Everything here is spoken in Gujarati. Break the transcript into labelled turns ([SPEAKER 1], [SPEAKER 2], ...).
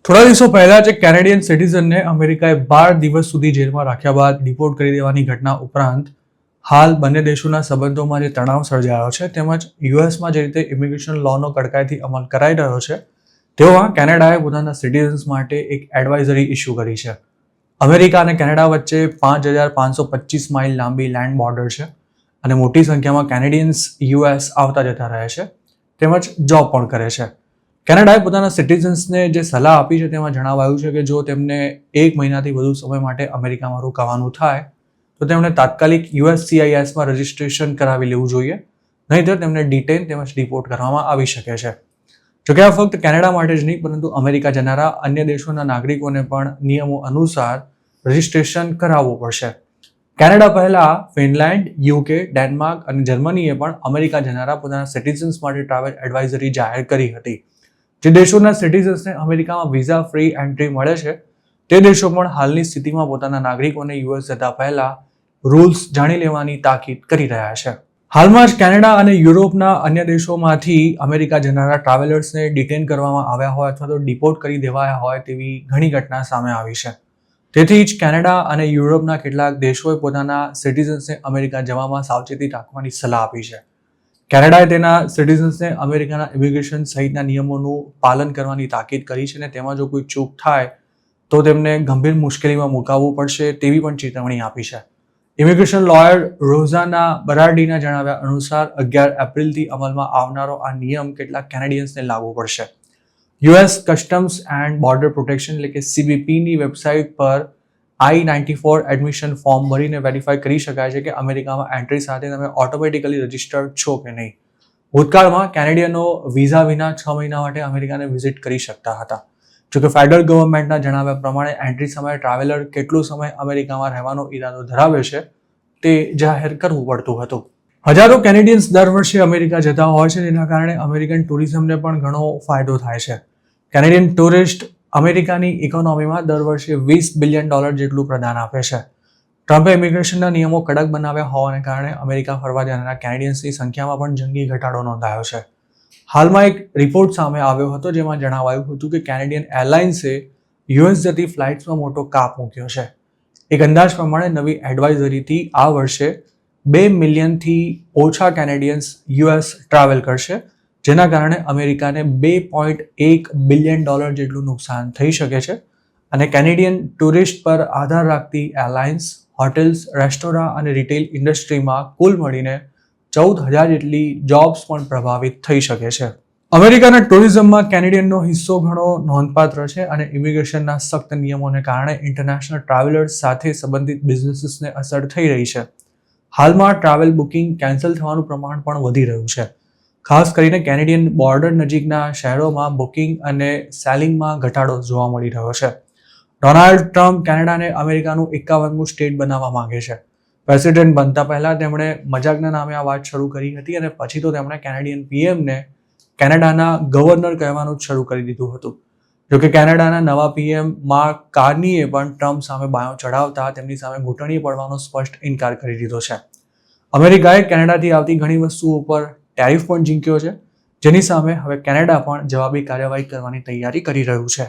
[SPEAKER 1] થોડા દિવસો પહેલા જ એક કેનેડિયન સિટીઝનને અમેરિકાએ 12 દિવસ સુધી જેલમાં રાખ્યા બાદ ડિપોર્ટ કરી દેવાની ઘટના ઉપરાંત હાલ બંને દેશોના સંબંધોમાં જે તણાવ સર્જાયો છે તેમજ યુએસમાં જે રીતે ઇમિગ્રેશન લોનો કડકાઈથી અમલ કરાઈ રહ્યો છે તેવામાં કેનેડાએ પોતાના સિટીઝન્સ માટે એક એડવાઇઝરી ઇસ્યુ કરી છે. અમેરિકા અને કેનેડા વચ્ચે 5,525 માઇલ લાંબી લેન્ડ બોર્ડર છે અને મોટી સંખ્યામાં કેનેડિયન્સ યુએસ આવતા જતા રહે છે તેમજ જોબ પણ કરે છે. કેનેડાએ પોતાના સિટીઝન્સને જે સલાહ આપી છે તેમાં જણાવાયું છે કે જો તેમને 1 મહિનાથી વધુ સમય માટે અમેરિકામાં રોકાવાનું થાય તો તેમણે તાત્કાલિક USCISમાં રજિસ્ટ્રેશન કરાવી લેવું જોઈએ, નહીંતર તેમને ડિટેન તેમજ ડિપોર્ટ કરવામાં આવી શકે છે. જોકે આ ફક્ત કેનેડા માટે જ નહીં પરંતુ અમેરિકા જનારા અન્ય દેશોના નાગરિકોને પણ નિયમો અનુસાર રજિસ્ટ્રેશન કરાવવું પડશે. કેનેડા પહેલા ફિનલેન્ડ, UK, ડેનમાર્ક અને જર્મનીએ પણ અમેરિકા જનારા પોતાના સિટીઝન્સ માટે ટ્રાવેલ એડવાઇઝરી જાહેર કરી હતી. જે દેશોના સિટીઝન્સને અમેરિકામાં વિઝા ફ્રી એન્ટ્રી મળે છે તે દેશો પણ હાલની સ્થિતિમાં પોતાના નાગરિકોને યુએસ જતા પહેલા રૂલ્સ જાણી લેવાની તાકીદ કરી રહ્યા છે. હાલમાં જ કેનેડા અને યુરોપના અન્ય દેશોમાંથી અમેરિકા જનારા ટ્રાવેલર્સને ડિટેન કરવામાં આવ્યા હોય અથવા તો ડિપોર્ટ કરી દેવાયા હોય તેવી ઘણી ઘટના સામે આવી છે. તેથી જ કેનેડા અને યુરોપના કેટલાક દેશોએ પોતાના સિટીઝન્સને અમેરિકા જવામાં સાવચેતી રાખવાની સલાહ આપી છે. કેનેડાએ તેના સિટીઝન્સને અમેરિકાના ઇમિગ્રેશન સહિતના નિયમોનું પાલન કરવાની તાકીદ કરી છે અને તેમાં જો કોઈ ચૂક થાય તો તેમને ગંભીર મુશ્કેલીમાં મુકાવવું પડશે તેવી પણ ચેતવણી આપી છે. ઇમિગ્રેશન લોયર રોઝાના બરાર્ડીના જણાવ્યા અનુસાર 11 એપ્રિલથી અમલમાં આવનારો આ નિયમ કેટલાક કેનેડિયન્સને લાગુ પડશે. US customs and border protection એટલે કે CBPની વેબસાઇટ પર I-94 એડમિશન ફોર્મ ભરીને વેરીફાઈ કરી શકાય છે કે અમેરિકામાં એન્ટ્રી સાથે તમે ઓટોમેટિકલી રજિસ્ટર્ડ છો કે નહીં. ભૂતકાળમાં કેનેડિયનો વિઝા વિના 6 મહિના માટે અમેરિકાને વિઝિટ કરી શકતા હતા. જોકે ફેડરલ ગવર્મેન્ટના જણાવ્યા પ્રમાણે એન્ટ્રી સમયે ટ્રાવેલર કેટલો સમય અમેરિકામાં રહેવાનો ઈરાદો ધરાવે છે તે જાહેર કરવું પડતું હતું. હજારો કેનેડિયન્સ દર વર્ષે અમેરિકા જતા હોય છે જેના કારણે અમેરિકન ટુરિઝમને પણ ઘણો ફાયદો થાય છે. કેનેડિયન ટુરિસ્ટ અમેરિકાની ઇકોનોમીમાં દર વર્ષે $20 બિલિયન જેટલું પ્રદાન આપે છે. ટ્રમ્પે ઇમિગ્રેશનના નિયમો કડક બનાવ્યા હોવાને કારણે અમેરિકા ફરવા જનારા કેનેડિયન્સની સંખ્યામાં પણ જંગી ઘટાડો નોંધાયો છે. હાલમાં એક રિપોર્ટ સામે આવ્યો હતો જેમાં જણાવાયું હતું કે કેનેડિયન એરલાઇન્સે યુએસ જતી ફ્લાઇટ્સમાં મોટો કાપ મૂક્યો છે. એક અંદાજ પ્રમાણે નવી એડવાઇઝરીથી આ વર્ષે 2 મિલિયનથી ઓછા કેનેડિયન્સ યુએસ ટ્રાવેલ કરશે, જેના કારણે અમેરિકાને $2.1 બિલિયન જેટલું નુકસાન થઈ શકે છે અને કેનેડિયન ટુરિસ્ટ પર આધાર રાખતી એરલાઇન્સ, હોટેલ્સ, રેસ્ટોરાં અને રિટેલ ઇન્ડસ્ટ્રીમાં કુલ મળીને 14,000 જેટલી જોબ્સ પણ પ્રભાવિત થઈ શકે છે. અમેરિકાના ટુરિઝમમાં કેનેડિયનનો હિસ્સો ઘણો નોંધપાત્ર છે અને ઇમિગ્રેશનના સખ્ત નિયમોને કારણે ઇન્ટરનેશનલ ટ્રાવેલર્સ સાથે સંબંધિત બિઝનેસીસને અસર થઈ રહી છે. હાલમાં ટ્રાવેલ બુકિંગ કેન્સલ થવાનું પ્રમાણ પણ વધી રહ્યું છે. ખાસ કરીને કેનેડિયન બોર્ડર નજીકના શહેરોમાં બુકિંગ અને સેલિંગમાં ઘટાડો જોવા મળી રહ્યો છે. ડોનાલ્ડ ટ્રમ્પ કેનેડાને અમેરિકાનું 51મું સ્ટેટ બનાવવા માંગે છે. પ્રેસિડેન્ટ બનતા પહેલા તેમણે મજાકના નામે આ વાત શરૂ કરી હતી અને પછી તો તેમણે કેનેડિયન PMને કેનેડાના ગવર્નર કહેવાનું જ શરૂ કરી દીધું હતું. જોકે કેનેડાના નવા PM માર્ક કાર્નીએ પણ ટ્રમ્પ સામે બાયો ચઢાવતા તેમની સામે ઘૂંટણીએ પડવાનો સ્પષ્ટ ઇનકાર કરી દીધો છે. અમેરિકાએ કેનેડાથી આવતી ઘણી વસ્તુઓ પર ટેરિફ પણ ઝીંક્યો છે, જેની સામે હવે કેનેડા પણ જવાબી કાર્યવાહી કરવાની તૈયારી કરી રહ્યું છે.